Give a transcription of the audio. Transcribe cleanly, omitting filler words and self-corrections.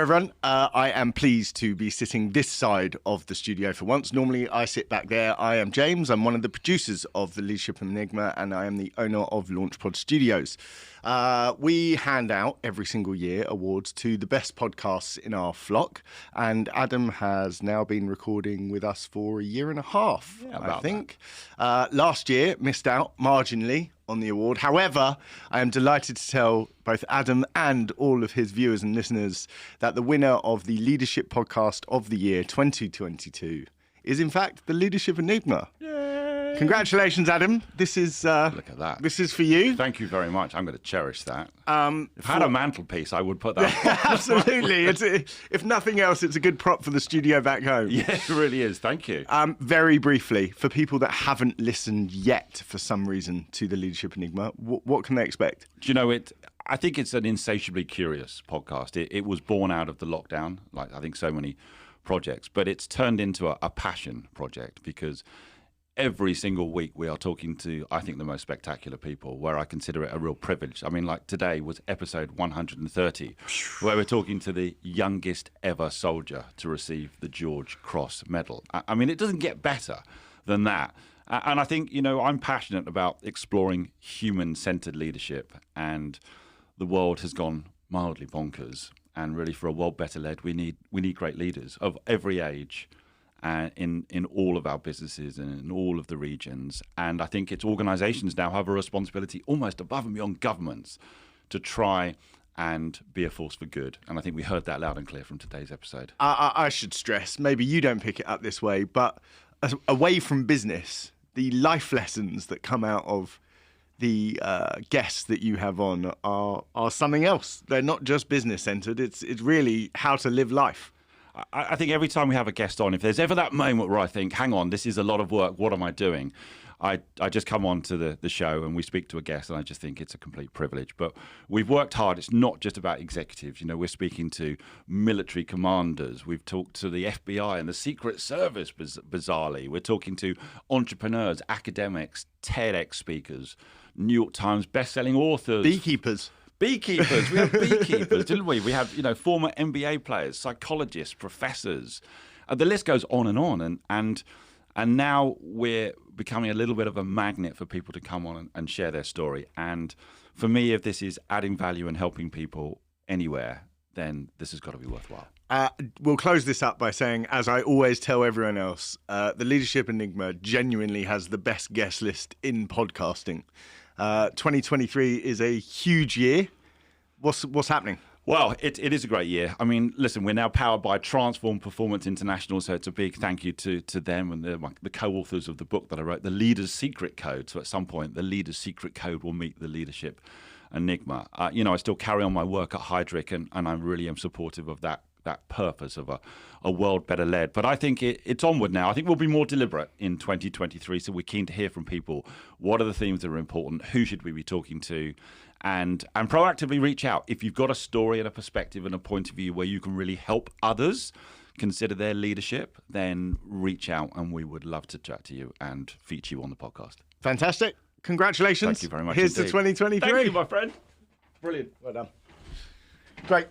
everyone. I am pleased to be sitting this side of the studio for once. Normally, I sit back there. I am James. I'm one of the producers of the Leadership Enigma, and I am the owner of Launchpod Studios. We hand out every single year awards to the best podcasts in our flock, and Adam has now been recording with us for a year and a half, I think. Last year, missed out marginally on the award. However, I am delighted to tell both Adam and all of his viewers and listeners that the winner of the Leadership Podcast of the Year 2022 is in fact the Leadership Enigma. Yay! Congratulations, Adam. This is look at that. This is for you. Tif you very much. I'm going to cherish that. If I had a mantelpiece, I would put that. Absolutely. If nothing else, it's a good prop for the studio back home. Yeah, it really is. Thank you. Very briefly, for people that haven't listened yet for some reason to the Leadership Enigma, what can they expect? Do you know, I think it's an insatiably curious podcast. It was born out of the lockdown, like I think so many projects, but it's turned into a passion project because every single week we are talking to, I think, the most spectacular people, where I consider it a real privilege. I mean, like today was episode 130, where we're talking to the youngest ever soldier to receive the George Cross Medal. I mean, it doesn't get better than that. And I think, you know, I'm passionate about exploring human-centered leadership, and the world has gone mildly bonkers. And really, for a world better led, we need great leaders of every age, in all of our businesses and in all of the regions. And I think it's organisations now have a responsibility, almost above and beyond governments, to try and be a force for good. And I think we heard that loud and clear from today's episode. I should stress, maybe you don't pick it up this way, but away from business, the life lessons that come out of the guests that you have on are something else. They're not just business centered. It's really how to live life. I think every time we have a guest on, if there's ever that moment where I think, hang on, this is a lot of work, what am I doing? I just come on to the show and we speak to a guest, and I just think it's a complete privilege. But we've worked hard. It's not just about executives. You know, we're speaking to military commanders. We've talked to the FBI and the Secret Service, bizarrely. We're talking to entrepreneurs, academics, TEDx speakers, New York Times best-selling authors. Beekeepers. We have beekeepers, didn't we? We have, you know, former NBA players, psychologists, professors. The list goes on and on. And now we're becoming a little bit of a magnet for people to come on and share their story. And for me, if this is adding value and helping people anywhere, then this has got to be worthwhile. We'll close this up by saying, as I always tell everyone else, the Leadership Enigma genuinely has the best guest list in podcasting. 2023 is a huge year. What's happening? Well, it is a great year. I mean, listen, we're now powered by Transform Performance International, so it's a big thank you to them and the co-authors of the book that I wrote, The Leader's Secret Code. So at some point, the Leader's Secret Code will meet the Leadership Enigma. You know, I still carry on my work at Heidrick, and I really am supportive of that purpose of a world better led. But I think it's onward now. I think we'll be more deliberate in 2023. So we're keen to hear from people. What are the themes that are important? Who should we be talking to? And proactively reach out. If you've got a story and a perspective and a point of view where you can really help others consider their leadership, then reach out and we would love to chat to you and feature you on the podcast. Fantastic. Congratulations. Thank you very much. Here's indeed. to 2023. Thank you, my friend. Brilliant. Well done. Great.